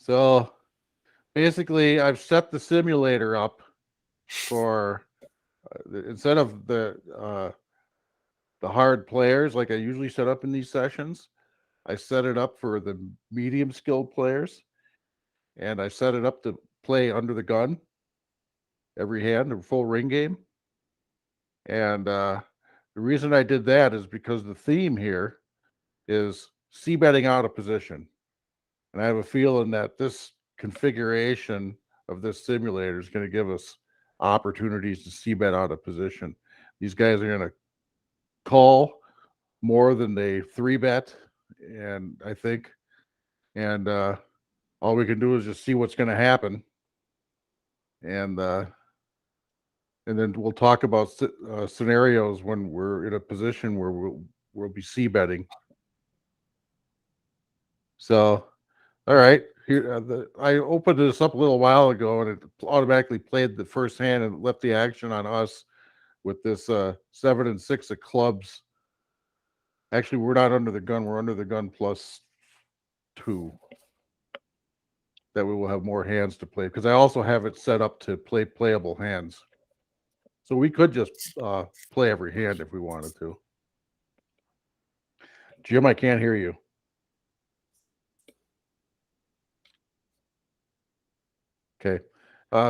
So basically, I've set the simulator up for instead of the hard players like I usually set up in these sessions. I set it up for the medium skilled players, and I set it up to play under the gun every hand, a full ring game. And the reason I did that is because the theme here is c-betting out of position. And I have a feeling that this configuration of this simulator is going to give us opportunities to c-bet out of position. These guys are going to call more than they 3-bet, and I think, and all we can do is just see what's going to happen, and then we'll talk about scenarios when we're in a position where we'll be c-betting. So, all right, here I opened this up a little while ago, and it automatically played the first hand and left the action on us with this 7 and 6 of clubs. Actually, we're not under the gun; we're under the gun +2. That we will have more hands to play because I also have it set up to play playable hands. So we could just play every hand if we wanted to. Jim, I can't hear you. Okay.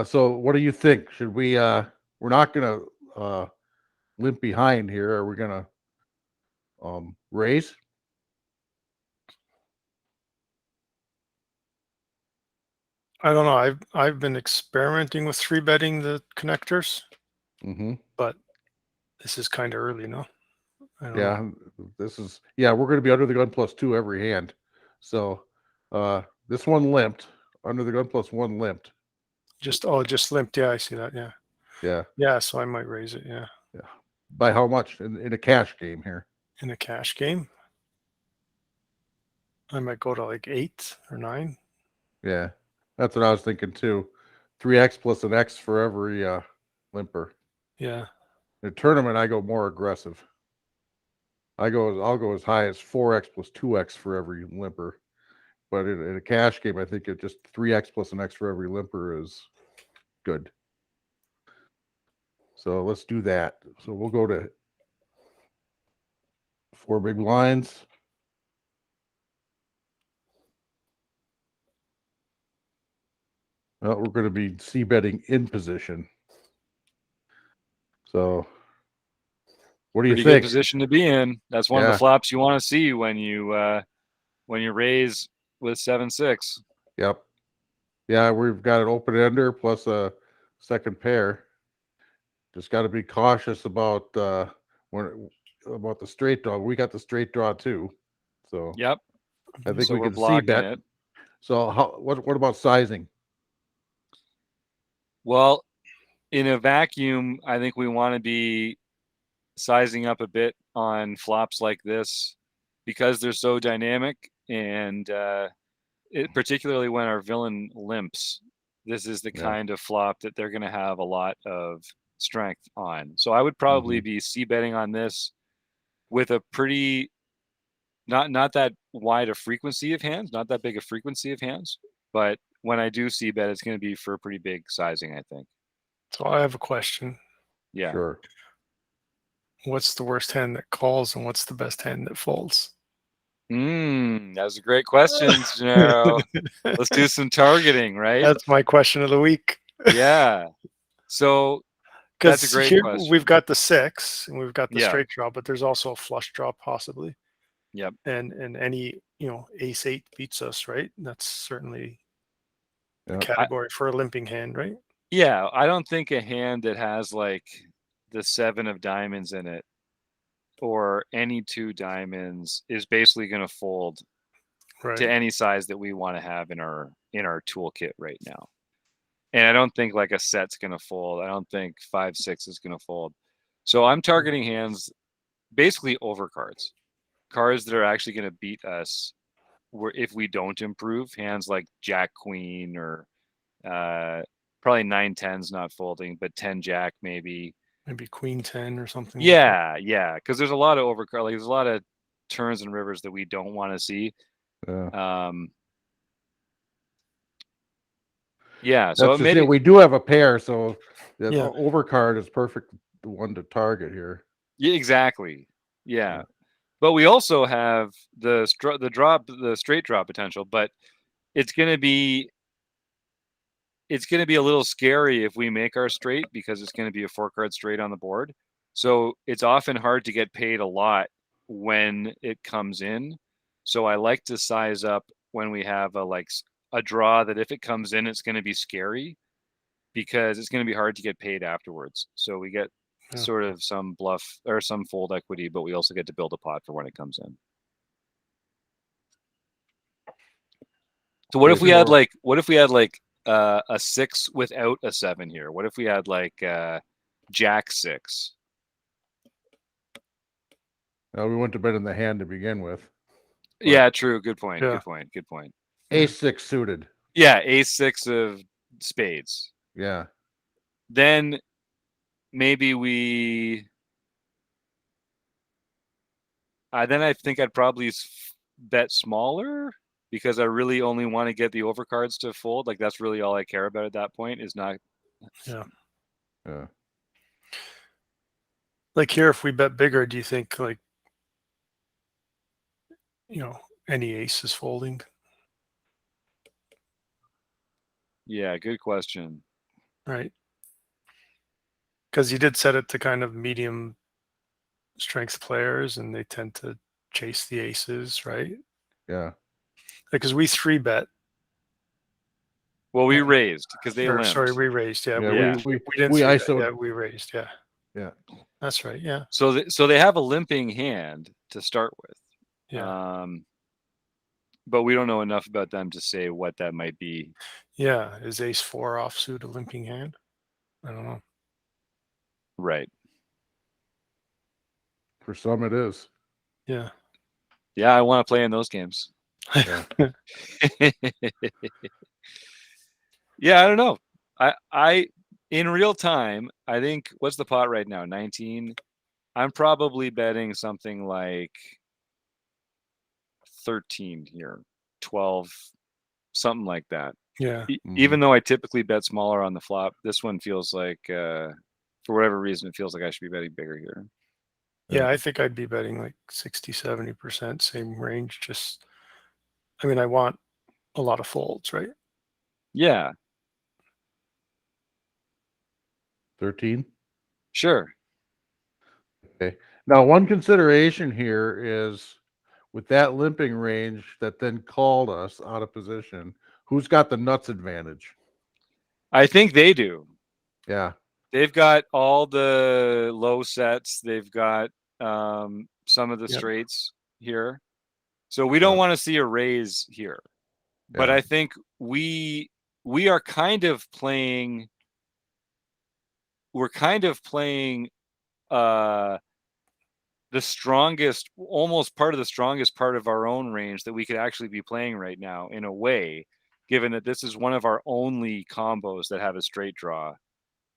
So what do you think? Should we we're not gonna limp behind here. Are we gonna raise? I don't know. I've been experimenting with 3-betting the connectors, but this is kind of early, no? Yeah, this is we're going to be under the gun +2 every hand. So this one limped, under the gun +1 limped. Just limped. Yeah, I see that. Yeah. Yeah. Yeah, so I might raise it. Yeah. Yeah. By how much in a cash game here? In a cash game, I might go to like 8 or 9. Yeah, that's what I was thinking too. 3x plus an X for every limper. Yeah. In a tournament, I go more aggressive. I'll go as high as 4x plus 2x for every limper. But in a cash game, I think it just 3x plus an X for every limper is good. So let's do that. So we'll go to 4 big blinds. Well, we're going to be c-betting in position. So what do you Pretty think? Good position to be in. That's one of the flops you want to see when you raise with 7-6. Yep. Yeah, we've got an open ender plus a second pair. Just got to be cautious about about the straight draw. We got the straight draw too, so yep. I think so we we're can c-bet it. So what about sizing? Well, in a vacuum, I think we want to be sizing up a bit on flops like this because they're so dynamic, and particularly when our villain limps, this is the kind of flop that they're going to have a lot of strength on. So I would probably be c-betting on this with a pretty not that wide a frequency of hands, not that big a frequency of hands, but when I do c-bet, it's going to be for a pretty big sizing, I think. So I have a question. Yeah. Sure. What's the worst hand that calls and what's the best hand that folds? That's a great question, Gennaro. Let's do some targeting, right? That's my question of the week. Yeah. So that's a great question. We've got the 6 and we've got the Yeah. straight draw, but there's also a flush draw possibly. Yep. And any, ace 8 beats us, right? That's certainly a category for a limping hand, right? Yeah, I don't think a hand that has like the 7 of diamonds in it or any 2 diamonds is basically going to fold to any size that we want to have in our toolkit right now. And I don't think like a set's going to fold. I don't think 5-6 is going to fold. So I'm targeting hands basically over cards that are actually going to beat us if we don't improve. Hands like Jack Queen or probably 9-10's not folding, but 10 Jack maybe Queen 10 or something. Yeah, because there's a lot of overcard. Like there's a lot of turns and rivers that we don't want to see. Yeah, so That's just it. We do have a pair, so the overcard is perfect, the one to target here. Yeah, exactly. Yeah. But we also have the straight draw potential, but it's going to be a little scary if we make our straight, because it's going to be a 4-card straight on the board. So it's often hard to get paid a lot when it comes in. So I like to size up when we have a draw that if it comes in, it's going to be scary, because it's going to be hard to get paid afterwards. So we get sort of some bluff or some fold equity, but we also get to build a pot for when it comes in. So what if we had a 6 without a 7 here? What if we had Jack 6? We wouldn't have been in the hand to begin with. Yeah, true. Good point. Yeah. Good point. Ace 6 suited. Yeah, ace 6 of spades. Yeah. Then maybe we. Then I think I'd probably bet smaller, because I really only want to get the overcards to fold. Like, that's really all I care about at that point, is not. Yeah. Yeah. Like here, if we bet bigger, do you think any ace is folding? Yeah, good question. Right. Because you did set it to kind of medium strength players, and they tend to chase the aces, right? Yeah. Because we 3-bet. Well, we raised because they limped. Sorry, we raised. Yeah, Yeah, we didn't. we ISO. ISO'd. Yeah, we raised. Yeah. Yeah. That's right. Yeah. So they have a limping hand to start with. Yeah. But we don't know enough about them to say what that might be. Yeah. Is ace 4 offsuit a limping hand? I don't know. Right. For some it is. Yeah. Yeah, I want to play in those games. Yeah. Yeah, I don't know. I in real time, I think, what's the pot right now? 19. I'm probably betting something like 13 here, 12, something like that. Yeah. Even though I typically bet smaller on the flop, this one feels like, for whatever reason, it feels like I should be betting bigger here. Yeah, I think I'd be betting like 60, 70%, same range. I want a lot of folds, right? Yeah. 13. Sure. Okay. Now, one consideration here is, with that limping range that then called us out of position, who's got the nuts advantage? I think they do. Yeah. They've got all the low sets. They've got some of the straights here. So we don't want to see a raise here. But I think we are kind of playing. We're kind of playing the strongest, almost part of the strongest part of our own range that we could actually be playing right now, in a way, given that this is one of our only combos that have a straight draw.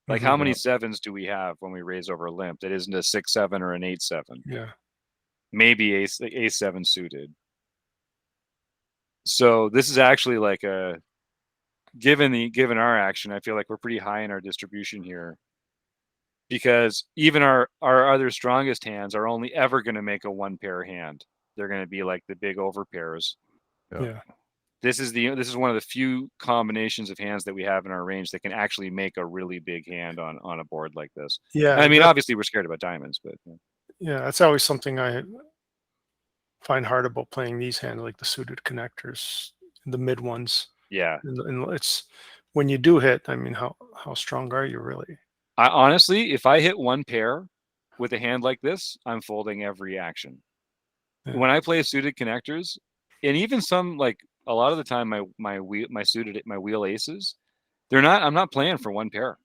Like, how many 7s do we have when we raise over a limp that isn't a 6-7 or an 8-7? Yeah. Maybe ace 7 suited. So this is actually like given our action, I feel like we're pretty high in our distribution here, because even our other strongest hands are only ever going to make a 1-pair hand. They're going to be like the big over pairs. Yeah. This is one of the few combinations of hands that we have in our range that can actually make a really big hand on a board like this. Yeah. I mean, obviously we're scared about diamonds, but yeah, that's always something I find hard about playing these hands, like the suited connectors, the mid ones. Yeah. And it's when you do hit, how strong are you really? I honestly, if I hit 1 pair with a hand like this, I'm folding every action. Yeah. When I play suited connectors, and even some, like, a lot of the time my wheel aces, I'm not playing for 1 pair.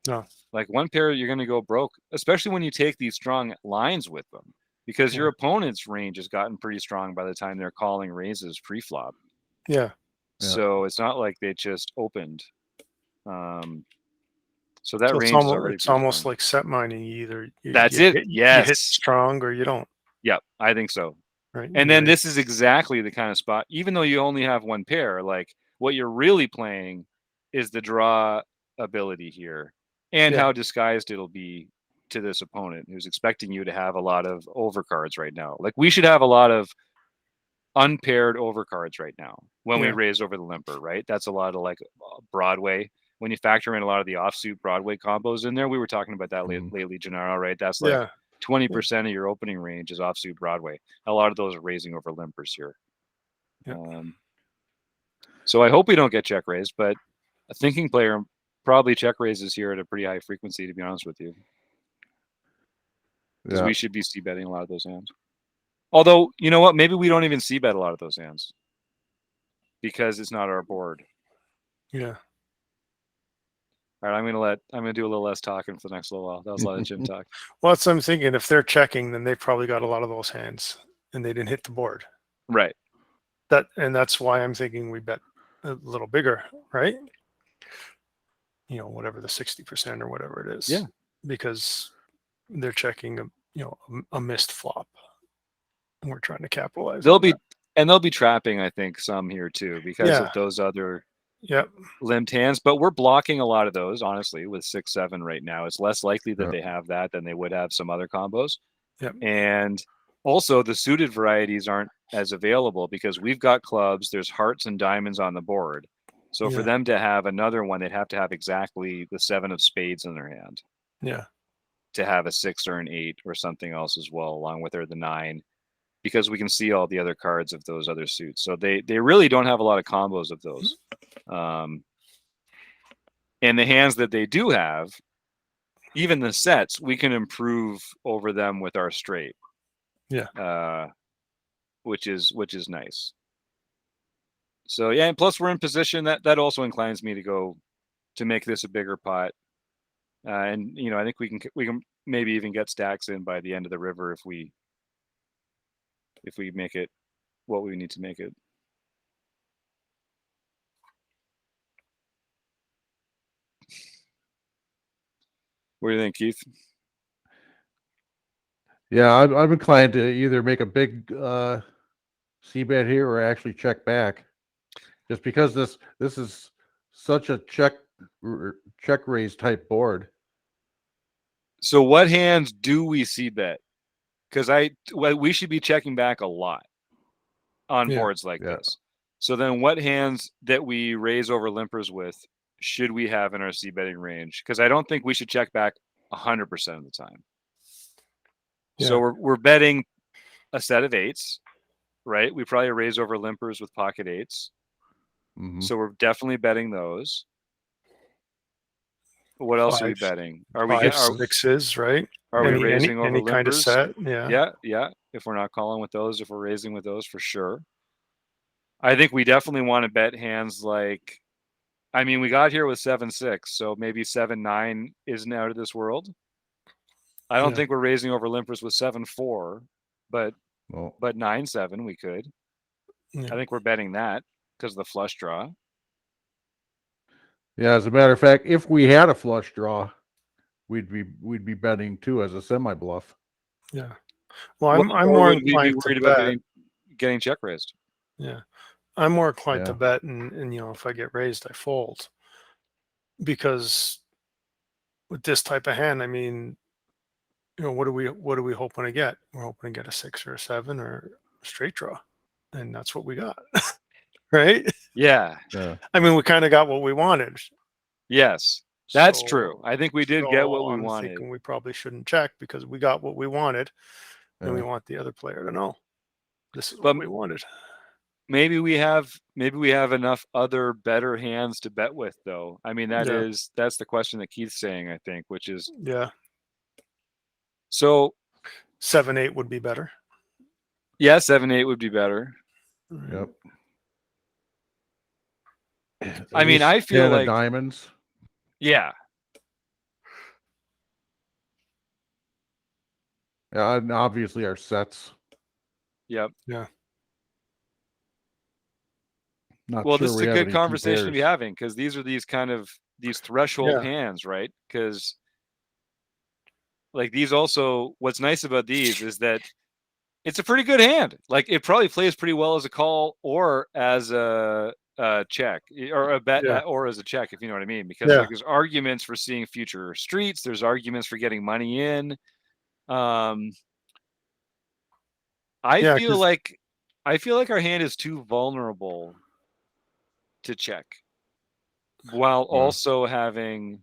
No. Like, 1 pair, you're going to go broke, especially when you take these strong lines with them, because your opponent's range has gotten pretty strong by the time they're calling raises pre-flop. Yeah. So it's not like they just opened. So that range is already. It's almost like set mining. You hit strong or you don't. Yep, I think so. Right. And then this is exactly the kind of spot, even though you only have 1 pair, like, what you're really playing is the draw ability here, and Yeah. how disguised it'll be to this opponent who's expecting you to have a lot of overcards right now. Like, we should have a lot of unpaired overcards right now when we Yeah. raise over the limper, right? That's a lot of like Broadway. When you factor in a lot of the offsuit Broadway combos in there, we were talking about that lately, Gennaro, right? That's like Yeah. 20% of your opening range is offsuit Broadway. A lot of those are raising over limpers here. Yeah. So I hope we don't get check raised, but a thinking player probably check raises here at a pretty high frequency, to be honest with you. Because we should be c-betting a lot of those hands. Although, you know what? Maybe we don't even c-bet a lot of those hands because it's not our board. Yeah. All right, I'm gonna do a little less talking for the next little while. That was a lot of gym talk. Well, that's what I'm thinking. If they're checking, then they probably got a lot of those hands, and they didn't hit the board. Right. That's why I'm thinking we bet a little bigger, right? You know, whatever the 60% or whatever it is. Yeah. Because they're checking a missed flop. And we're trying to capitalize. They'll be trapping, I think, some here too because of those other limped hands. But we're blocking a lot of those, honestly, with 6-7 right now. It's less likely that they have that than they would have some other combos. Yep. And also the suited varieties aren't as available because we've got clubs, there's hearts and diamonds on the board. So for them to have another one, they'd have to have exactly the 7 of spades in their hand. Yeah. To have a 6 or an 8 or something else as well, along with the 9, because we can see all the other cards of those other suits. So they really don't have a lot of combos of those. And the hands that they do have, even the sets, we can improve over them with our straight. Yeah. Which is nice. So yeah, and plus we're in position that also inclines me to make this a bigger pot. And I think we can maybe even get stacks in by the end of the river if we make it what we need to make it. What do you think, Keith? Yeah, I'm inclined to either make a big c-bet here or actually check back, just because this is such a check raise type board. So what hands do we c-bet? Because we should be checking back a lot on boards like this. So then what hands that we raise over limpers with should we have in our c-betting range? Because I don't think we should check back 100% of the time. Yeah. So we're betting a set of 8s, right? We probably raise over limpers with pocket 8s. Mm-hmm. So we're definitely betting those. What else are we betting? Are we getting 6s, right? Are we raising over any limpers? Kind of set? Yeah. Yeah. If we're not calling with those, if we're raising with those, for sure. I think we definitely want to bet hands like, I mean, we got here with 7-6, so maybe 7-9 isn't out of this world. I don't think we're raising over limpers with 7-4, but 9-7 we could. Yeah. I think we're betting that because of the flush draw. Yeah, as a matter of fact, if we had a flush draw, we'd be betting too as a semi bluff. Yeah. Well, I'm more inclined to bet. Getting check raised. Yeah. I'm more inclined to bet, and if I get raised, I fold. Because with this type of hand, I mean, what are we hoping to get? We're hoping to get a 6 or a 7 or a straight draw, and that's what we got, right? Yeah. I mean, we kind of got what we wanted. Yes, that's true. I think we did get what we wanted. Thinking we probably shouldn't check because we got what we wanted, and we want the other player to know this is what we wanted. Maybe we have enough other better hands to bet with, though. I mean, that's the question that Keith's saying, I think, which is so 7-8 would be better. Yeah, 7-8 would be better. Yep. I mean, I feel like diamonds. Yeah. Yeah, and obviously our sets. Yep. Yeah. Well, this is a good conversation to be having because these are these threshold hands, right? Because like these also, what's nice about these is that it's a pretty good hand. Like it probably plays pretty well as a call or as a check or a bet Yeah. or as a check, if you know what I mean, because Yeah. like there's arguments for seeing future streets, there's arguments for getting money in. I Yeah, feel like our hand is too vulnerable to check while also having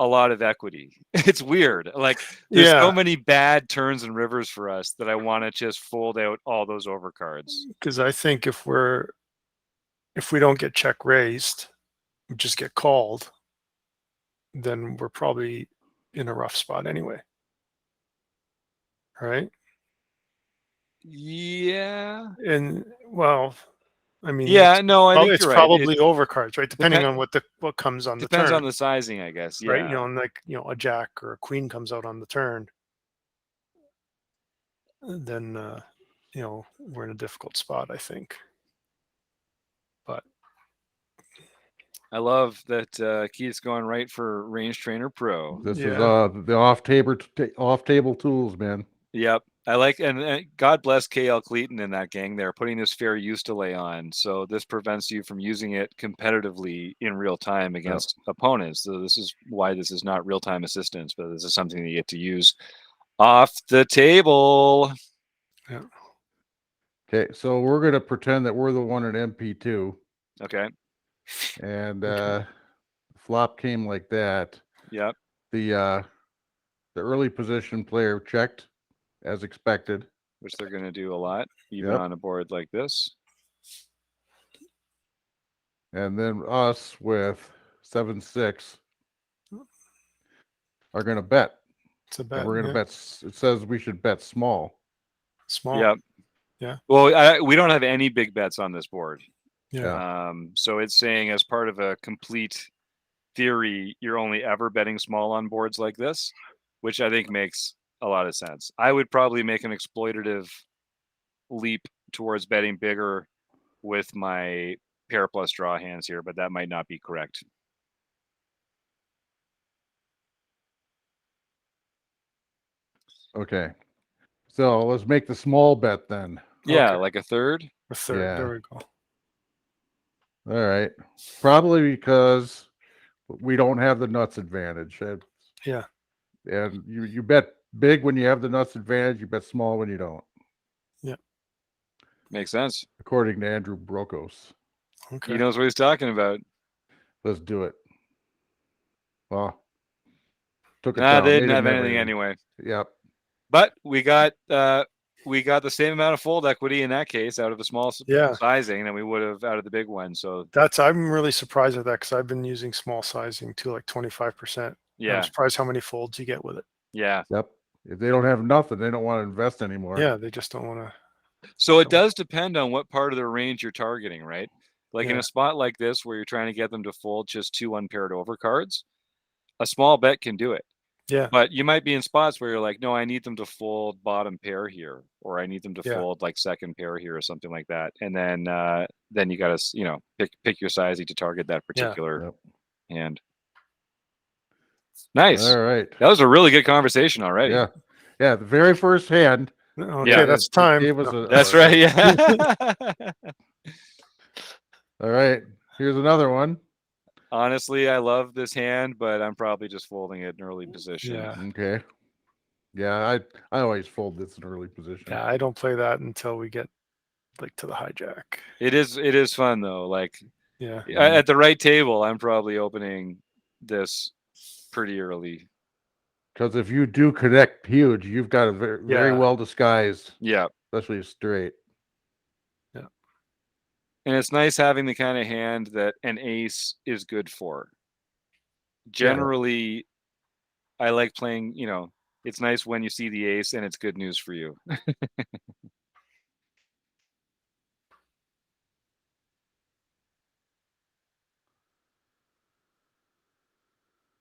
a lot of equity. It's weird. Like there's so many bad turns and rivers for us that I want to just fold out all those overcards. Because I think if we don't get check raised, we just get called, then we're probably in a rough spot anyway. Right? Yeah. And well, I mean, yeah, no, I think it's you're right. probably overcards, right? Depending on what comes on the turn. Depends on the sizing, I guess. Yeah. Right. And like, a jack or a queen comes out on the turn, then we're in a difficult spot, I think. But I love that Keith's going right for Range Trainer Pro. This is the off table tools, man. Yep. I like, and God bless KL Cleaton and that gang there, putting this fair use delay on. So this prevents you from using it competitively in real time against opponents. So this is why this is not real time assistance, but this is something that you get to use off the table. Yeah. Okay, so we're gonna pretend that we're the one at MP2. Okay. And flop came like that. Yep. The early position player checked as expected, which they're going to do a lot, even on a board like this. And then us with 7-6 are going to bet. It's a bet. We're going to bet. It says we should bet small. Small. Yep. Yeah. Well, we don't have any big bets on this board. Yeah. So it's saying as part of a complete theory, you're only ever betting small on boards like this, which I think makes a lot of sense. I would probably make an exploitative leap towards betting bigger with my pair plus draw hands here, but that might not be correct. Okay. So let's make the small bet then. Yeah, like a third. A third. Yeah. There we go. All right. Probably because we don't have the nuts advantage. Yeah. And you bet big when you have the nuts advantage. You bet small when you don't. Yeah. Makes sense. According to Andrew Brokos. Okay. He knows what he's talking about. Let's do it. Well, took it Nah, down. they Made didn't it have never anything in. anyway. Yep. But we got the same amount of fold equity in that case out of the small sizing than we would have out of the big one. So I'm really surprised at that because I've been using small sizing to like 25%. Yeah. I'm surprised how many folds you get with it. Yeah. Yep. If they don't have nothing, they don't want to invest anymore. Yeah, they just don't want to. So it does depend on what part of the range you're targeting, right? Like in a spot like this where you're trying to get them to fold just 2 unpaired overcards, a small bet can do it. Yeah. But you might be in spots where you're like, no, I need them to fold bottom pair here, or I need them to fold like second pair here or something like that. And then you got to, pick your sizing to target that particular hand. Nice. All right. That was a really good conversation already. Yeah. Yeah. The very first hand. Okay, that's time. That's right. Yeah. All right. Here's another one. Honestly, I love this hand, but I'm probably just folding it in early position. Yeah. Okay. Yeah, I always fold this in early position. Yeah, I don't play that until we get like to the hijack. It is fun though. Like yeah, at the right table, I'm probably opening this pretty early. Because if you do connect huge, you've got a very well disguised. Yeah. Especially a straight. Yeah. And it's nice having the kind of hand that an ace is good for. Generally, I like playing, it's nice when you see the ace and it's good news for you.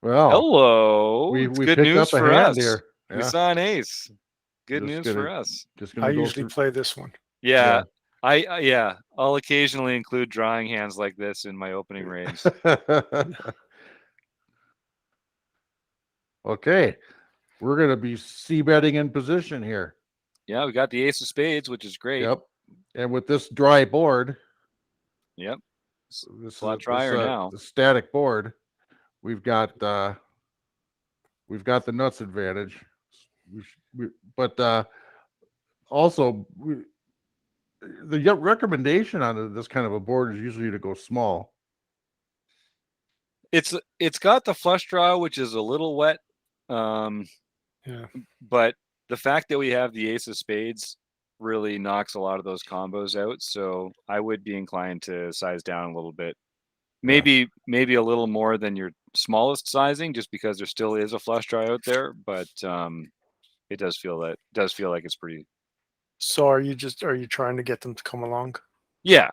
Well, hello. We good picked news up a for hand us. here. Yeah. We saw an ace. Good news for us. I usually play this one. Yeah. I'll occasionally include drawing hands like this in my opening range. Okay. We're going to be c-betting in position here. Yeah, we got the ace of spades, which is great. Yep. And with this dry board, Yep. This Flat is trier now. the static board. We've got the nuts advantage. But also the recommendation on this kind of a board is usually to go small. It's got the flush draw, which is a little wet. Yeah. But the fact that we have the ace of spades really knocks a lot of those combos out. So I would be inclined to size down a little bit. Maybe a little more than your smallest sizing, just because there still is a flush draw out there. But it does feel like it's pretty. So are you trying to get them to come along? Yeah,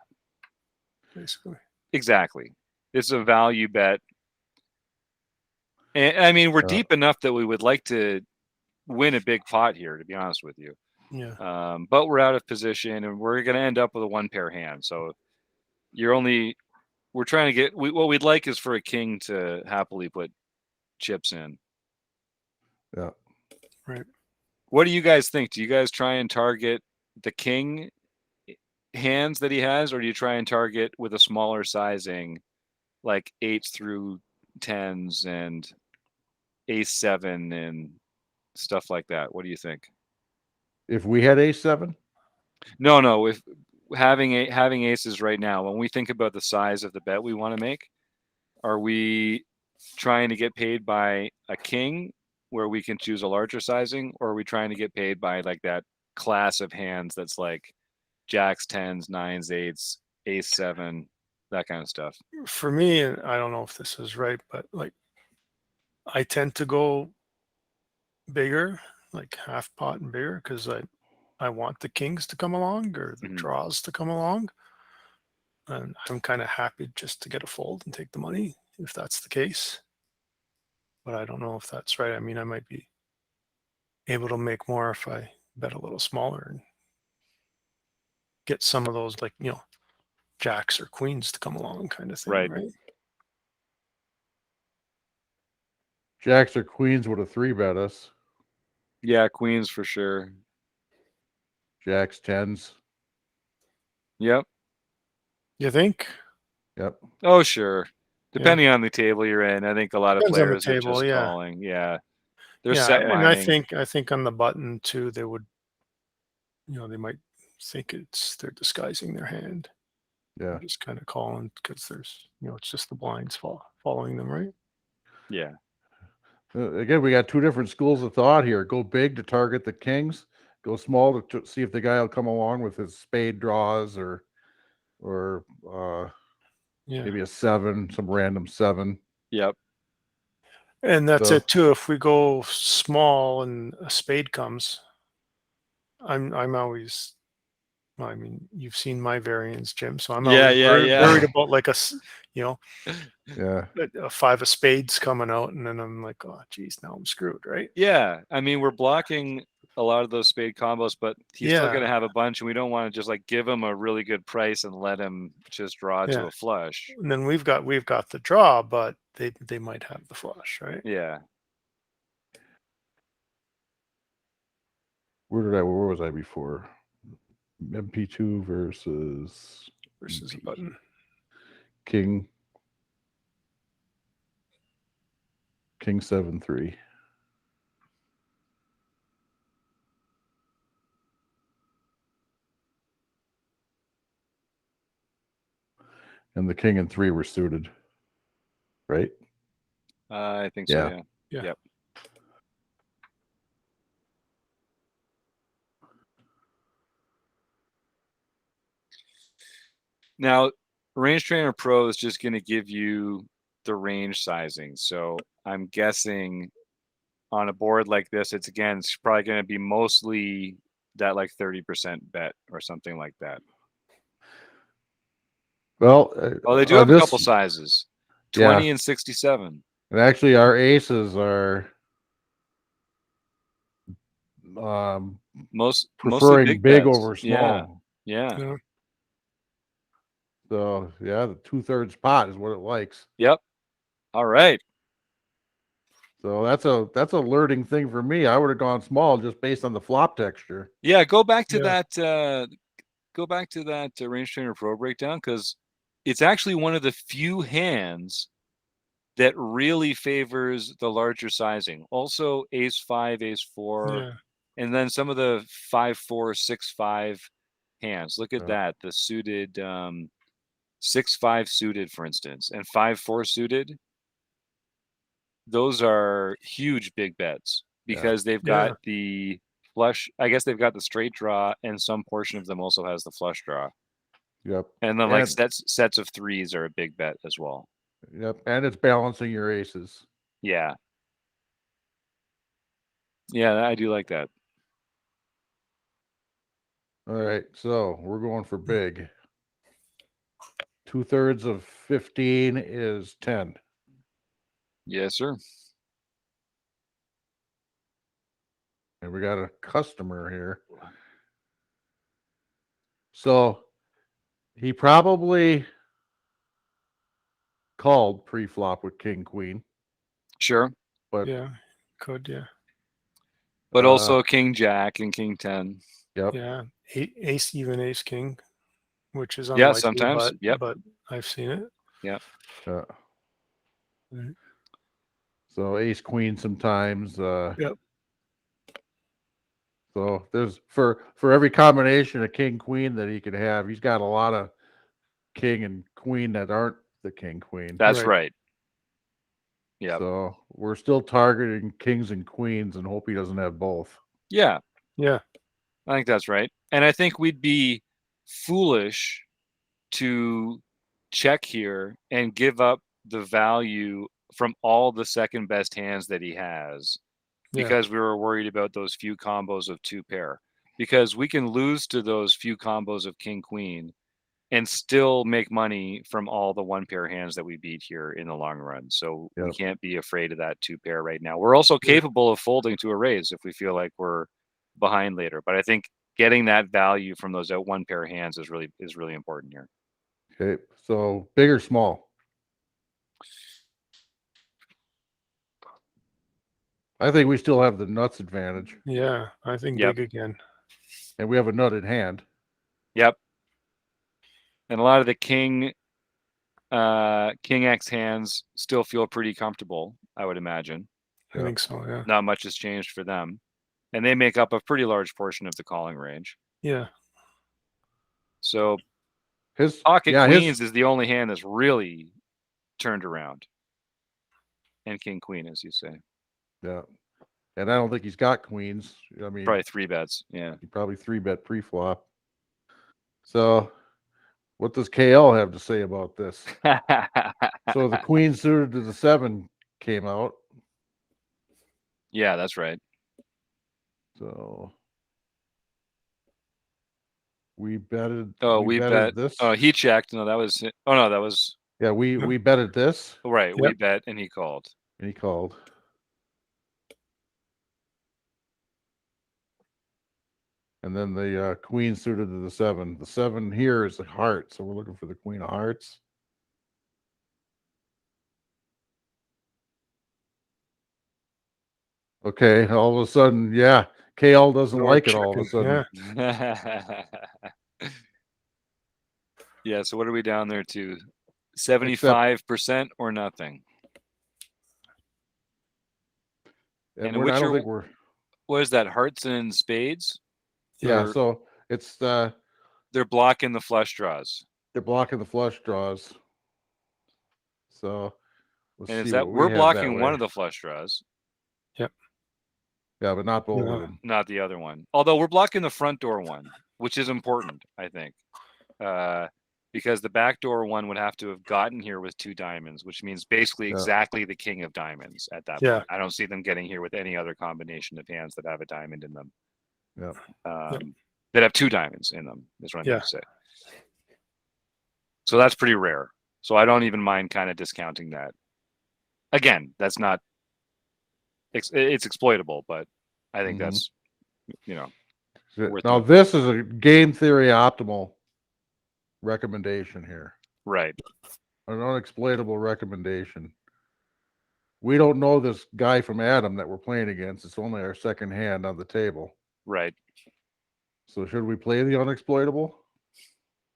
basically. Exactly. It's a value bet. And I mean, we're deep enough that we would like to win a big pot here, to be honest with you. Yeah. But we're out of position and we're going to end up with a one pair hand. So we're trying to get, what we'd like is for a king to happily put chips in. Yeah. Right. What do you guys think? Do you guys try and target the king hands that he has, or do you try and target with a smaller sizing, like 8s through 10s and ace 7 and stuff like that? What do you think? If we had ace-7? No. If having aces right now, when we think about the size of the bet we want to make, are we trying to get paid by a king where we can choose a larger sizing, or are we trying to get paid by like that class of hands that's like jacks, 10s, 9s, 8s, ace 7, that kind of stuff? For me, and I don't know if this is right, but like I tend to go bigger, like half pot and bigger, because I want the kings to come along or the draws to come along. And I'm kind of happy just to get a fold and take the money if that's the case. But I don't know if that's right. I mean, I might be able to make more if I bet a little smaller and get some of those, like, jacks or queens to come along kind of thing. Right. Jacks or queens would have 3-bet us. Yeah, queens for sure. Jacks, 10s. Yep. You think? Yep. Oh, sure. Depending on the table you're in, I think a lot of players are just calling. Yeah. They're set and mining. I think on the button too, they would, they might think they're disguising their hand. Yeah. They're just kind of calling because there's, it's just the blinds following them, right? Yeah. Again, we got two different schools of thought here. Go big to target the kings. Go small to see if the guy will come along with his spade draws or maybe a 7, some random 7. Yep. And that's it too. If we go small and a spade comes, I'm always, I mean, you've seen my variants, Jim. So I'm always worried about like a 5 of spades coming out, and then I'm like, oh geez, now I'm screwed, right? Yeah, I mean, we're blocking a lot of those spade combos, but he's still going to have a bunch, and we don't want to just like give him a really good price and let him just draw to a flush. And then we've got the draw, but they might have the flush, right? Yeah. Where was I before? MP2 versus a button. King 7-3. And the king and 3 were suited, right? I think so. Yeah. Yep. Now, Range Trainer Pro is just going to give you the range sizing. So I'm guessing on a board like this, it's probably going to be mostly that like 30% bet or something like that. Well, they do have a couple sizes, 20 and 67. And actually, our aces are preferring big over small. Yeah. So the 2/3 pot is what it likes. Yep. All right. So that's a alerting thing for me. I would have gone small just based on the flop texture. Yeah, go back to that. Go back to that Range Trainer Pro breakdown, because it's actually one of the few hands that really favors the larger sizing. Also, ace 5, ace 4, Yeah. and then some of the 5-4, 6-5 hands. Look at that. The suited 6-5 suited, for instance, and 5-4 suited. Those are huge big bets because they've got the flush. I guess they've got the straight draw, and some portion of them also has the flush draw. Yep. And then like sets of threes are a big bet as well. Yep. And it's balancing your aces. Yeah. Yeah, I do like that. All right. So we're going for big. 2/3 of 15 is 10. Yes, sir. And we got a customer here. So he probably called pre-flop with king queen. Sure. But yeah, could, yeah. But also king jack and king 10. Yep. Yeah. Ace, even ace king, which is Yeah, unlikely, sometimes. but I've seen it. Yep. Right. So ace queen sometimes. Yep. So there's for every combination of king queen that he could have, he's got a lot of king and queen that aren't the king queen. That's right. Yeah. So we're still targeting kings and queens and hope he doesn't have both. Yeah. Yeah. I think that's right. And I think we'd be foolish to check here and give up the value from all the second best hands that he has because we were worried about those few combos of 2 pair. Because we can lose to those few combos of king queen and still make money from all the 1 pair hands that we beat here in the long run. So we can't be afraid of that 2 pair right now. We're also capable of folding to a raise if we feel like we're behind later. But I think getting that value from those 1 pair hands is really important here. Okay, so big or small? I think we still have the nuts advantage. Yeah, I think big again. And we have a nutted hand. Yep. And a lot of the king X hands still feel pretty comfortable, I would imagine. I think so, yeah. Not much has changed for them. And they make up a pretty large portion of the calling range. Yeah. So his pocket queens is the only hand that's really turned around. And king queen, as you say. Yeah. And I don't think he's got queens. I mean, probably 3 bets. Yeah. He probably 3-bet pre-flop. So what does KL have to say about this? So the queen suited to the 7 came out. Yeah, that's right. So we betted. Oh, we bet this. Oh, he checked. No, that was. Oh no, that was. Yeah, we betted this. Right, we bet, and he called. And he called. And then the queen suited to the 7. The 7 here is the heart, so we're looking for the queen of hearts. Okay, all of a sudden, yeah, KL doesn't like it all of a sudden. Yeah, so what are we down there to? 75% or nothing? And I don't think we're. What is that? Hearts and spades? Yeah, so it's they're blocking the flush draws. They're blocking the flush draws. So let's see. Is that we're blocking one of the flush draws? Yep. Yeah, but not both of them. Not the other one. Although we're blocking the front door one, which is important, I think. Because the back door one would have to have gotten here with 2 diamonds, which means basically exactly the king of diamonds at that point. I don't see them getting here with any other combination of hands that have a diamond in them. That have 2 diamonds in them, is what I'm going to say. So that's pretty rare. So I don't even mind kind of discounting that. Again, that's not, it's exploitable, but I think that's, now this is a game theory optimal recommendation here. Right. An unexplainable recommendation. We don't know this guy from Adam that we're playing against. It's only our second hand on the table. Right. So should we play the unexploitable?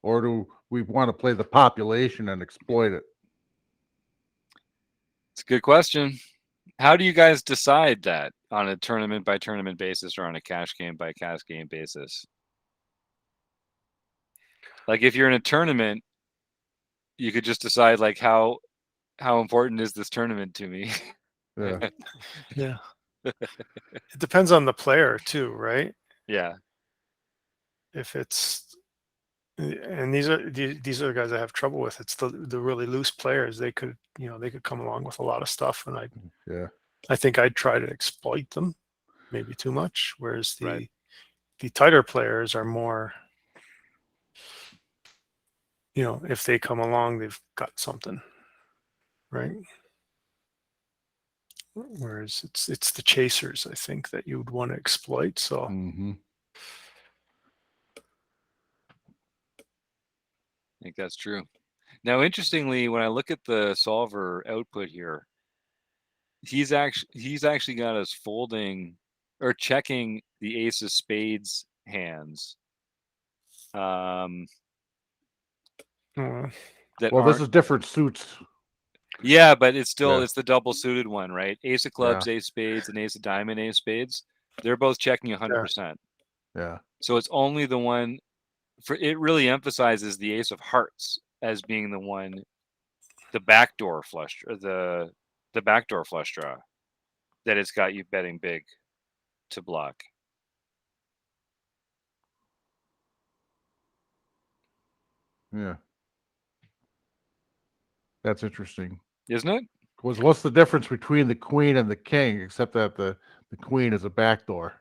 or do we want to play the population and exploit it? It's a good question. How do you guys decide that on a tournament by tournament basis or on a cash game by cash game basis? Like if you're in a tournament, you could just decide like how important is this tournament to me? Yeah. Yeah. It depends on the player too, right? Yeah. If it's, and these are the guys I have trouble with. It's the really loose players. They could come along with a lot of stuff, and I think I'd try to exploit them, maybe too much. Whereas Right. the tighter players are more, if they come along, they've got something, right? Whereas it's the chasers, I think, that you would want to exploit. So Mm-hmm. I think that's true. Now, interestingly, when I look at the solver output here, he's actually got us folding or checking the ace of spades hands. This is different suits. Yeah, but it's still it's the double suited one, right? Ace of clubs, Yeah. ace spades, and ace of diamond, ace spades. They're both checking 100%. Yeah. So it's only the one for it really emphasizes the ace of hearts as being the one, the backdoor flush, or the backdoor flush draw that it's got you betting big to block. Yeah. That's interesting. Isn't it? What's the difference between the queen and the king, except that the queen is a backdoor?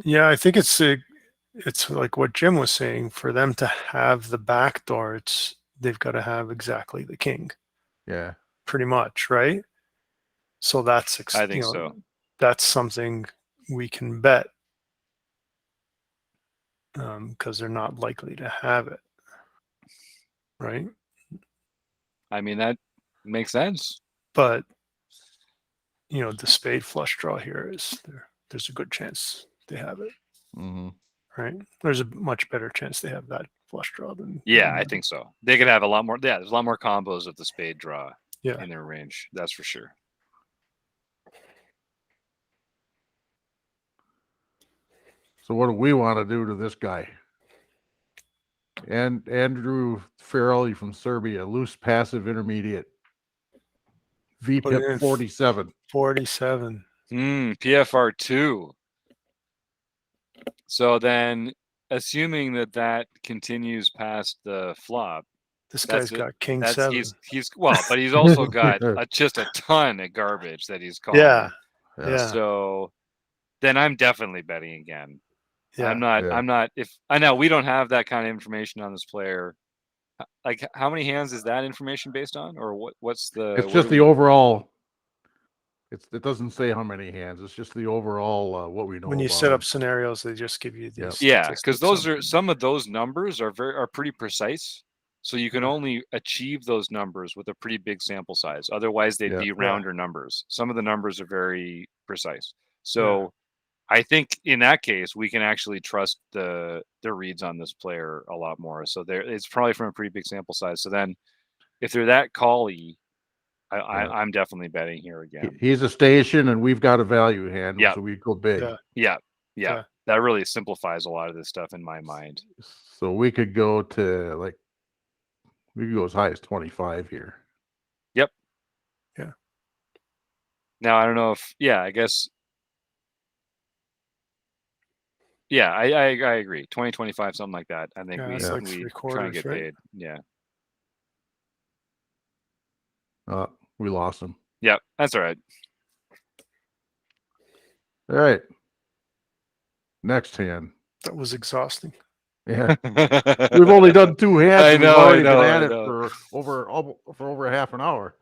Yeah, I think it's like what Jim was saying. For them to have the backdoor, they've got to have exactly the king. Yeah. Pretty much, right? So that's I think so. That's something we can bet, because they're not likely to have it, right? I mean, that makes sense. But the spade flush draw here there's a good chance they have it. Mm-hmm. Right? There's a much better chance they have that flush draw than. I think so. They could have a lot more. Yeah, there's a lot more combos of the spade draw in their range. That's for sure. So what do we want to do to this guy? And Andrew Farrelly from Serbia, loose passive intermediate. VPIP 47. 47. PFR 2. So then, assuming that continues past the flop, this guy's got king 7. He's but he's also got just a ton of garbage that he's calling. Yeah. So then I'm definitely betting again. Yeah. I'm not. If I know we don't have that kind of information on this player. Like, how many hands is that information based on, or what's the? It's just the overall. It doesn't say how many hands. It's just the overall what we know. When you set up scenarios, they just give you these. Yeah, because those are some of those numbers are pretty precise. So you can only achieve those numbers with a pretty big sample size. Otherwise, they'd be rounder numbers. Some of the numbers are very precise. So I think in that case, we can actually trust the reads on this player a lot more. So it's probably from a pretty big sample size. So then, if they're that call-y, I'm definitely betting here again. He's a station, and we've got a value hand, so we go big. Yeah. That really simplifies a lot of this stuff in my mind. So we could go to we could go as high as 25 here. Yep. Yeah. Now I don't know if I guess. Yeah, I agree. 20-25, something like that. I think we try and get paid. Yeah. We lost him. Yep, that's all right. All right. Next hand. That was exhausting. Yeah. We've only done 2 hands. I know. We've already been at it for over half an hour.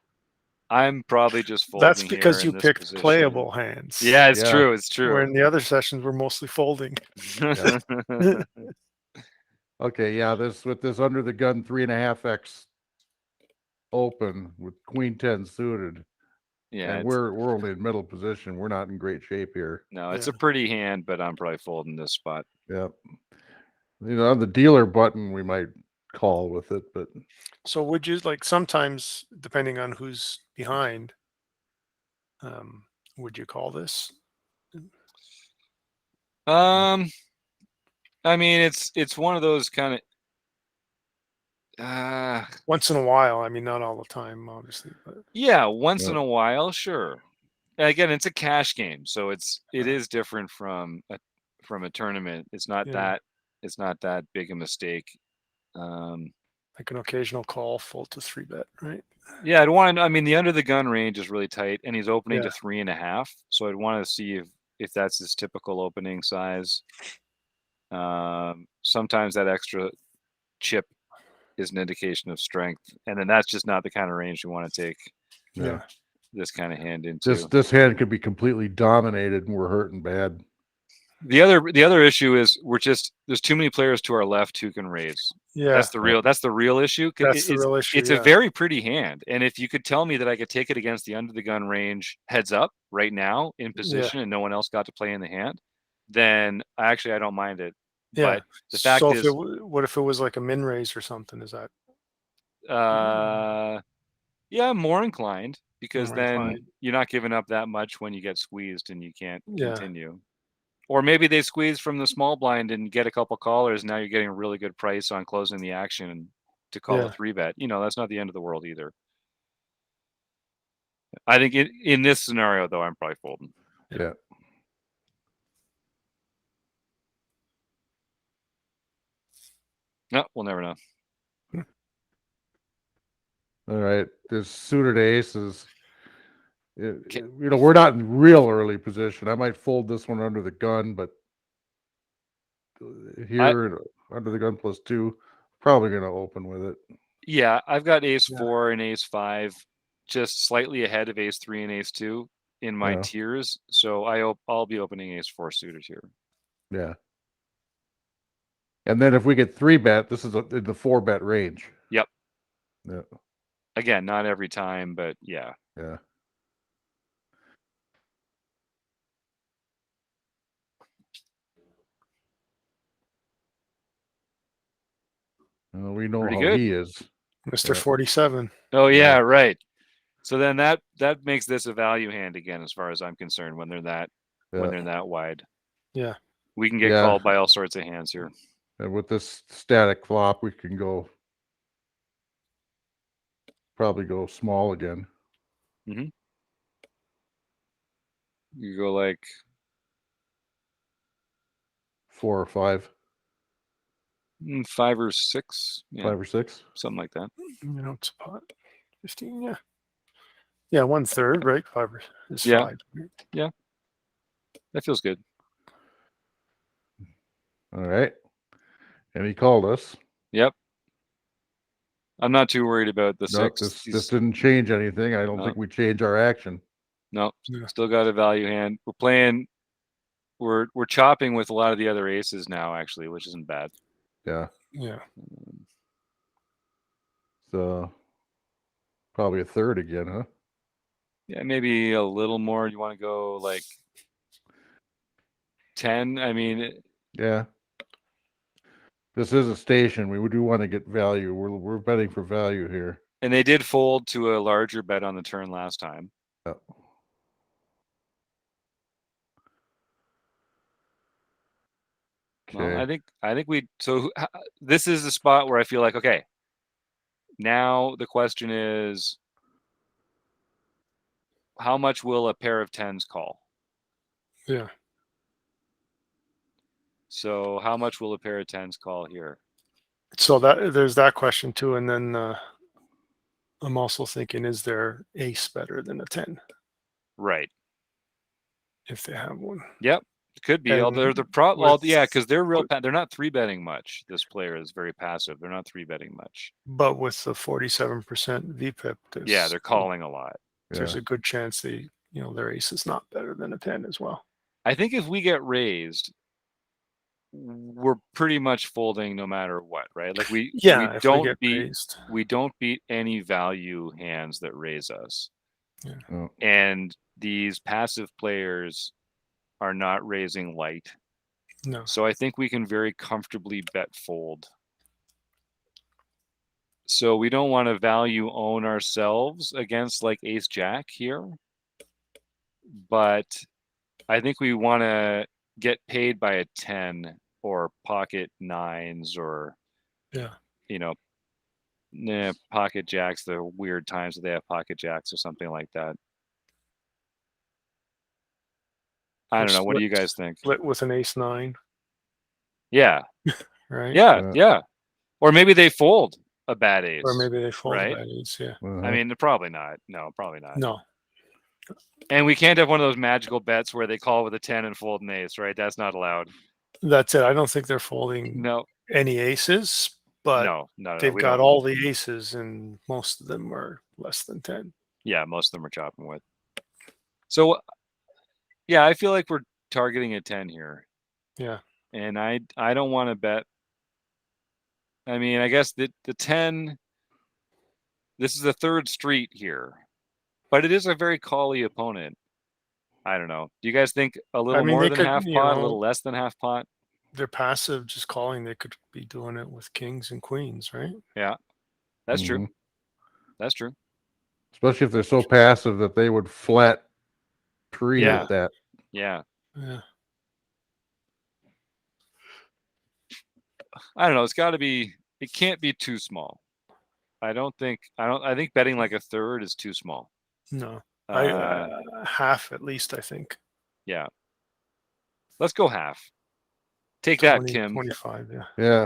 I'm probably just folding. That's because you picked playable hands. Yeah, it's true. It's true. Where in the other sessions we're mostly folding. Okay, with this under the gun 3.5x open with queen 10 suited. Yeah, and we're only in middle position. We're not in great shape here. No, it's a pretty hand, but I'm probably folding this spot. Yep. on the dealer button, we might call with it, but So would you like sometimes, depending on who's behind, would you call this? I mean, it's one of those kind of. Once in a while. I mean, not all the time, obviously, but Yeah, once in a while, sure. Again, it's a cash game, so it is different from a tournament. It's not that big a mistake. Like an occasional call, full to 3-bet, right? Yeah, I mean, the under the gun range is really tight, and he's opening to 3.5. So I'd want to see if that's his typical opening size. Sometimes that extra chip is an indication of strength, and then that's just not the kind of range you want to take this kind of hand into. this hand could be completely dominated, and we're hurting bad. The other issue is there's too many players to our left who can raise. Yeah, that's the real issue. That's the real issue. It's a very pretty hand, and if you could tell me that I could take it against the under the gun range heads up right now in position, and no one else got to play in the hand, then I don't mind it. Yeah. But the fact is, what if it was like a min raise or something? Is that? Yeah, I'm more inclined because then you're not giving up that much when you get squeezed and you can't continue. Or maybe they squeeze from the small blind and get a couple callers. Now you're getting a really good price on closing the action to call a 3-bet. That's not the end of the world either. I think in this scenario, though, I'm probably folding. Yeah. No, we'll never know. All right. This suited ace is, we're not in real early position. I might fold this one under the gun, but here under the gun +2, probably going to open with it. Yeah, I've got ace 4 and ace 5 just slightly ahead of ace 3 and ace 2 in my tiers. So I'll be opening ace 4 suited here. Yeah. And then if we get 3-bet, this is in the 4-bet range. Yep. Yeah. Again, not every time, but yeah. Yeah. We know Pretty how good. he is. Mr. 47. Oh yeah, right. So then that makes this a value hand again, as far as I'm concerned, when they're that wide. Yeah. We can get called by all sorts of hands here. And with this static flop, we can probably go small again. Mm-hmm. You go like 4 or 5. 5 or 6. Yeah. 5 or 6. Something like that. It's a pot. 15, yeah. Yeah, 1/3, right? 5 is 5. Yeah. That feels good. All right. And he called us. Yep. I'm not too worried about the 6. This didn't change anything. I don't think we change our action. No, still got a value hand. We're playing. We're chopping with a lot of the other aces now, actually, which isn't bad. Yeah. Yeah. So probably a 1/3 again, huh? Yeah, maybe a little more. You want to go like 10? I mean, yeah. This is a station. We do want to get value. We're betting for value here. And they did fold to a larger bet on the turn last time. Yeah. Okay. Well, I think this is the spot where I feel like, okay, now the question is, how much will a pair of 10s call? Yeah. So how much will a pair of 10s call here? So there's that question too, and then I'm also thinking, is their ace better than a 10? Right. If they have one. Yep. Could be. They're because they're real. They're not 3-betting much. This player is very passive. They're not 3-betting much. But with the 47% VPIP, they're calling a lot. There's a good chance their ace is not better than a 10 as well. I think if we get raised, we're pretty much folding no matter what, right? Like we don't beat any value hands that raise us. Yeah. Oh. And these passive players are not raising light. No. So I think we can very comfortably bet fold. So we don't want to value own ourselves against like ace jack here. But I think we want to get paid by a 10 or pocket nines or, you know, pocket jacks, the weird times that they have pocket jacks or something like that. I don't know. What do you guys think? Split with an ace 9. Yeah. Right. Yeah. Or maybe they fold a bad ace. Or maybe they fold right? a bad ace. Yeah. I mean, probably not. No, probably not. No. And we can't have one of those magical bets where they call with a 10 and fold an ace, right? That's not allowed. That's it. I don't think they're folding any aces, but no, they've got all the aces, and most of them are less than 10. Yeah, most of them are chopping with. So, yeah, I feel like we're targeting a 10 here. Yeah. And I don't want to bet. I mean, I guess the 10, this is the third street here, but it is a very call-y opponent. I don't know. Do you guys think a little more than half pot, a little less than half pot? They're passive, just calling. They could be doing it with kings and queens, right? Yeah, that's true. That's true. Especially if they're so passive that they would flat tree at that. Yeah. I don't know. It's got to be. It can't be too small. I think betting like a third is too small. No, half at least. I think. Yeah. Let's go half. Take 20, that, Kim. 25. Yeah. Yeah.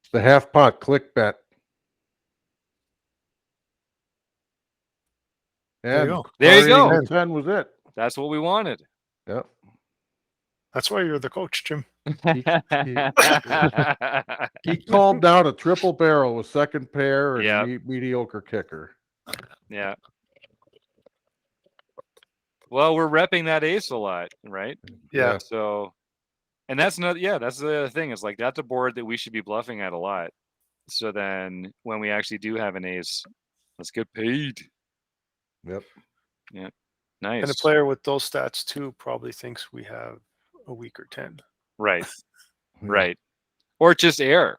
It's the half pot click bet. And there you go. 10 was it. That's what we wanted. Yep. That's why you're the coach, Jim. He called down a triple barrel with second pair and mediocre kicker. Yeah. Well, we're repping that ace a lot, right? Yeah. So, and that's not, that's the other thing. It's like, that's a board that we should be bluffing at a lot. So then when we actually do have an ace, let's get paid. Yep. Yeah. Nice. And a player with those stats too probably thinks we have a weaker 10. Right. Right. Or just air,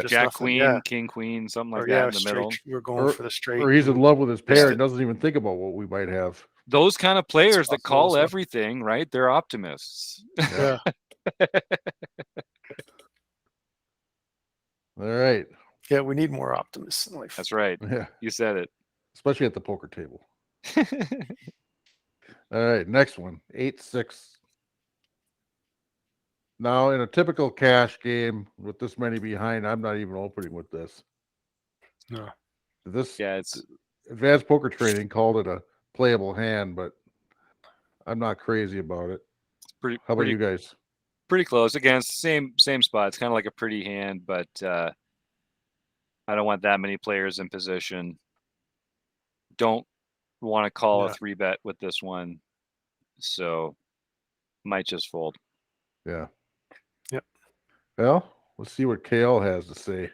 Jack, queen, king, queen, something like that in the middle. We're going for the straight. Or he's in love with his pair and doesn't even think about what we might have. Those kind of players that call everything, right? They're optimists. Yeah. All right. Yeah, we need more optimists in life. That's right. Yeah. You said it. Especially at the poker table. All right, next one. 8-6. Now, in a typical cash game with this many behind, I'm not even opening with this. No. It's advanced poker training called it a playable hand, but I'm not crazy about it. How about you guys? Pretty close. Again, it's the same spot. It's kind of like a pretty hand, but I don't want that many players in position. Don't want to call a 3-bet with this one, so might just fold. Yeah. Yep. Well, let's see what KL has to say.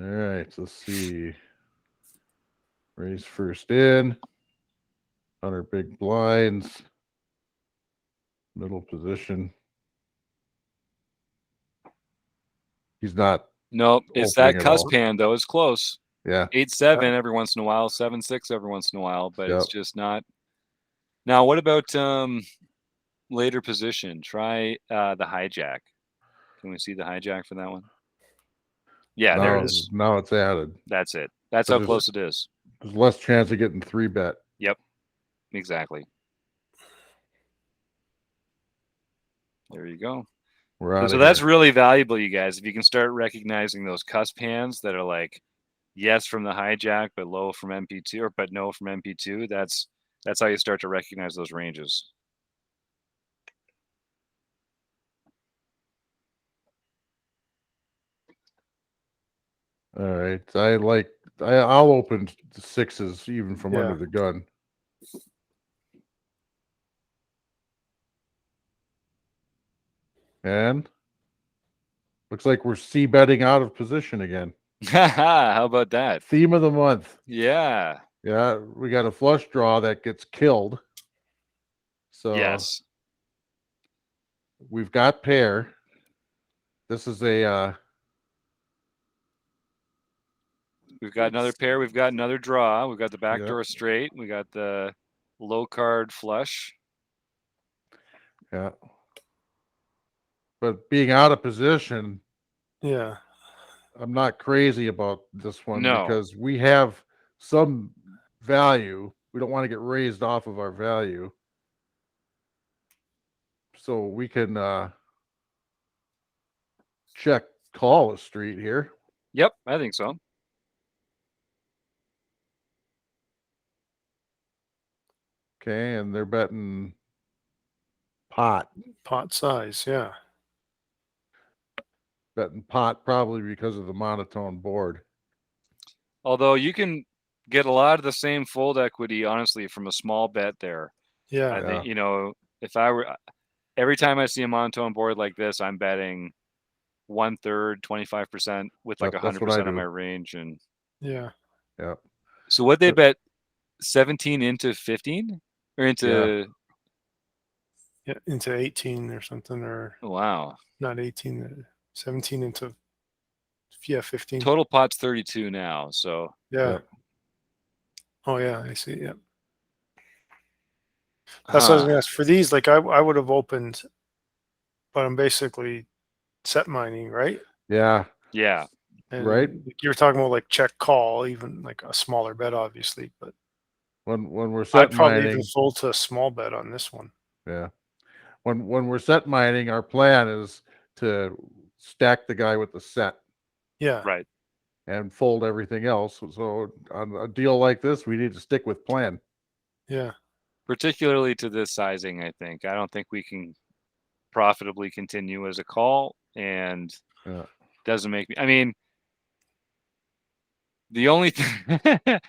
All right, let's see. Raise first in. 100 big blinds. Middle position. He's not. Nope. It's that cusp hand, though. It's close. Yeah. 8-7 every once in a while, 7-6 every once in a while, but it's just not. Now, what about later position? Try the hijack. Can we see the hijack for that one? Yeah, there it is. Now it's added. That's it. That's how close it is. There's less chance of getting 3-bet. Yep. Exactly. There you go. So that's really valuable, you guys. If you can start recognizing those cusp hands that are like yes from the hijack, but low from MP2, or but no from MP2, that's how you start to recognize those ranges. All right. I'll open the 6s even from under the gun. And looks like we're C-betting out of position again. How about that? Theme of the month. Yeah. Yeah, we got a flush draw that gets killed. So Yes. we've got pair. This is a We've got another pair. We've got another draw. We've got the backdoor Yep. straight. We got the low card flush. yeah. But being out of position, Yeah. I'm not crazy about this one No. because we have some value. We don't want to get raised off of our value. So we can check call a street here. Yep, I think so. Okay, and they're betting pot. Pot size, yeah. Betting pot probably because of the monotone board. Although you can get a lot of the same fold equity, honestly, from a small bet there. Yeah. I think, if I were, every time I see a monotone board like this, I'm betting 1/3, 25% with like That's what I 100% of do. my range. And Yeah. Yeah. so what they But- bet 17 into 15 or into Yeah, into 18 or something, or wow. not 18, 17 into 15. Total pot's 32 now. So Yeah. Yep. Oh yeah, I see. Yeah. That's what I was gonna ask. For these, like I would have opened, but I'm basically set mining, right? Yeah. yeah. And Right. you were talking about like check call, even like a smaller bet, obviously, but When we're I'd set probably mining, even fold to a small bet on this one. yeah. When we're set mining, our plan is to stack the guy with the set Yeah. Right. and fold everything else. So on a deal like this, we need to stick with plan. Yeah. Particularly to this sizing, I think. I don't think we can profitably continue as a call, and Yeah. doesn't make me. I mean, the only thing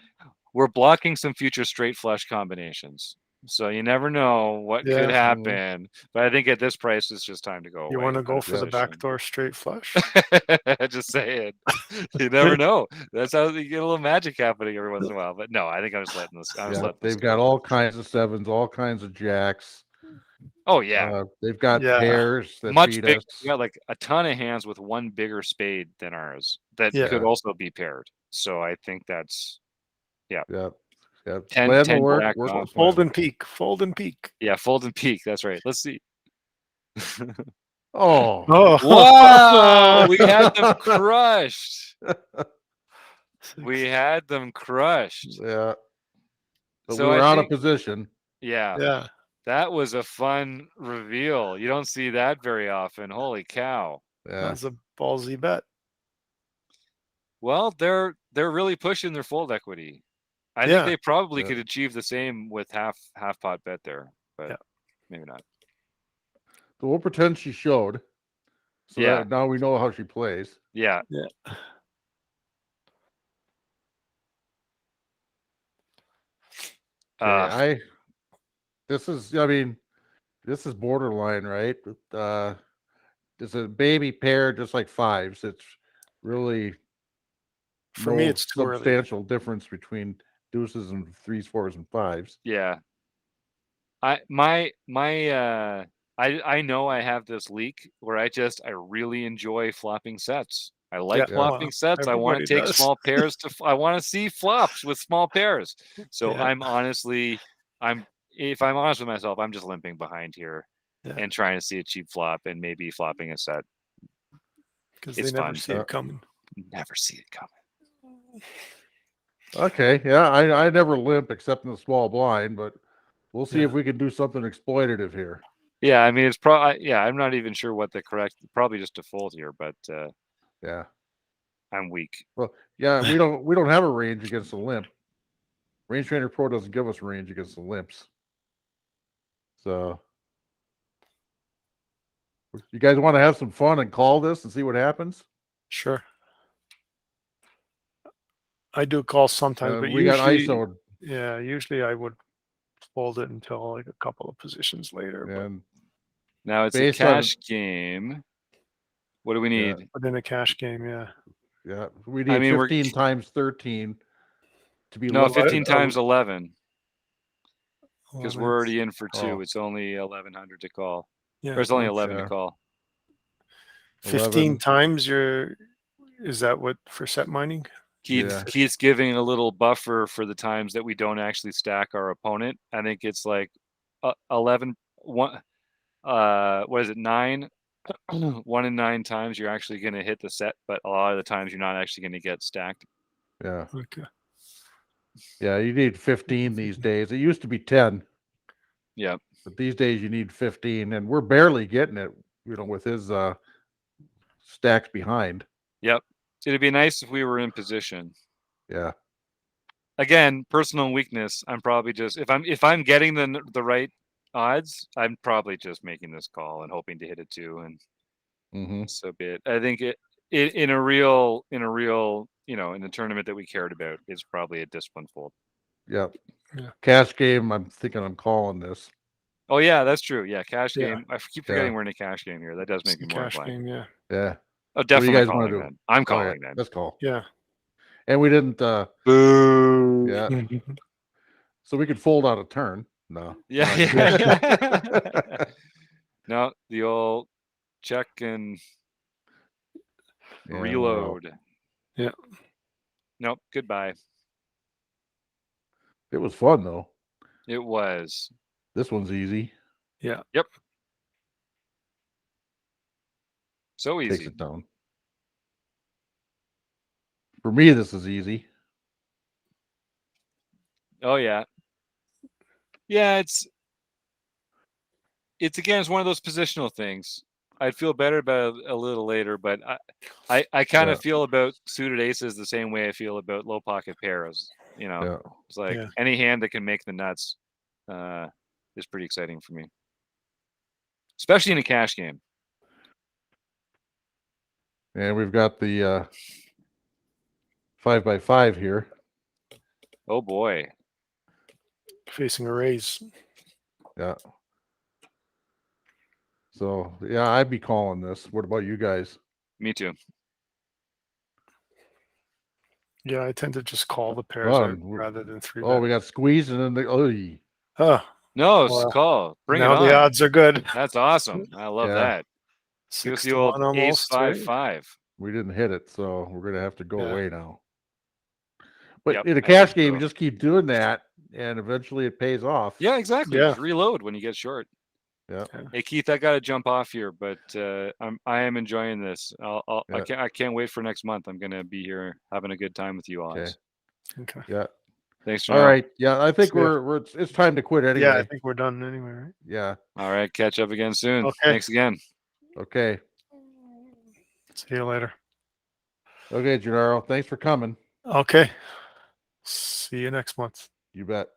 we're blocking some future straight flush combinations, so you never know what Yeah. could happen. But I think at this price, it's just time to go. You away want to out go of for the position. backdoor straight flush? Just saying, you never know. That's how you get a little magic happening every once in a while. But no, I think I was letting this. I was Yeah. letting this They've got go. all kinds of sevens, all kinds of jacks. Oh yeah, They've got Yeah. pairs that much beat bigger. us. We got like a ton of hands with one bigger spade than ours that Yeah. could also be paired. So I think that's Yeah. Yeah. 10 Plan will 10 work. jack Work off. with Fold plan. and peak. Fold and peak. Yeah, fold and peak. That's right. Let's see. Oh. Oh Wow, we had them crushed. We had them crushed. Yeah. But So we were I out think, of position. yeah, Yeah. that was a fun reveal. You don't see that very often. Holy cow. Yeah. That's a ballsy bet. Well, they're really pushing their fold equity. I Yeah. think they probably Yeah. could achieve the same with half pot bet there, but Yeah. maybe not. So we'll pretend she showed. So Yeah. that now we know how she plays. Yeah. Yeah. Okay, this is borderline, right? It's a baby pair just like fives. It's really For me, it's too early. substantial difference between deuces and threes, fours, and fives. Yeah. I know I have this leak where I really enjoy flopping sets. I like Yeah, flopping well, sets. I want to everybody take does. small pairs I want to see flops with small pairs. So Yeah. if I'm honest with myself, I'm just limping behind here Yeah. and trying to see a cheap flop and maybe flopping a set. Because It's they never fun. see it coming. Never see it coming. Okay, yeah, I never limp except in the small blind, but we'll see Yeah. if we can do something exploitative here. Yeah, I mean it's probably I'm not even sure what the correct probably just default here, but Yeah. I'm weak. Well, yeah, we don't have a range against the limp. Range Trainer Pro doesn't give us range against the limps. So you guys want to have some fun and call this and see what happens? Sure. I do call sometimes, but We got usually, ISO'd, yeah, usually I would fold it until like a couple of positions later. and Now it's a based on cash game. What do we need? But in a cash game, yeah. Yeah, we need 15 times 13 to be no 15 11. times 11 because 11. we're already in for 2. Oh. It's only 1100 to call. Yeah, Or it's only well, 11 Yeah. to call. 15 11. times is that what for set mining? Keith's giving a little buffer for the times that we don't actually stack our opponent. I think it's like 11 1 what is it, 9 1 in 9 times you're actually going to hit the set, but a lot of the times you're not actually going to get stacked. Yeah. Okay. Yeah, you need 15 these days. It used to be 10. Yeah. But these days you need 15, and we're barely getting it, with his stacks behind. Yep. It'd be nice if we were in position. Yeah. Again, personal weakness. I'm probably just if I'm getting the right odds, I'm probably just making this call and hoping to hit it too, and so be it. I think it in a real in the tournament that we cared about, it's probably a discipline fold. Yep. Yeah. Cash game. I'm thinking I'm calling this. Oh yeah, that's true. Yeah, cash Yeah. game. I keep forgetting we're in a cash game here. That does make me more Cash inclined. game, yeah. Yeah. Oh, What do you definitely guys wanna calling do? then. I'm Oh, yeah. calling then. Let's call. Yeah. And we didn't. Boo. Yeah. So we could fold out a turn. No. Yeah, we're not gonna- yeah. No, the old check and Yeah, we're out. reload. Yeah. Nope. Goodbye. It was fun though. It was. This one's easy. Yeah. Yep. So Takes easy. it down. For me, this is easy. Oh yeah. Yeah, it's again, it's one of those positional things. I'd feel better about it a little later, but I kind of feel about suited aces the same way I feel about low pocket pairs. It's like any hand that can make the nuts is pretty exciting for me, especially in a cash game. And we've got the 5x5 here. Oh boy. Facing a raise. Yeah. So yeah, I'd be calling this. What about you guys? Me too. Yeah, I tend to just call the pairs out rather than 3 bet. We got squeezed and then the No, well, call. Bring it now on. the odds are good. That's awesome. I love that. 6 the to old 1 almost. ace 5 right? 5. we didn't hit it, so we're gonna have to go away now. But Yep, in a I cash think game, so. you just keep doing that, and eventually it pays off. Yeah, exactly. Yeah. Just reload when you get short. Yeah. Hey Keith, I got to jump off here, but I am enjoying this. I can't wait for next month. I'm gonna be here having a good time with you all. Okay. Yeah. Thanks, All Janelle. right. Yeah, I think See ya. it's time to quit anyway. Yeah, I think we're done anyway, right? Yeah. All right, catch up again soon. Okay. Thanks again. Okay. See you later. Okay, Gennaro. Thanks for coming. Okay. See you next month. You bet.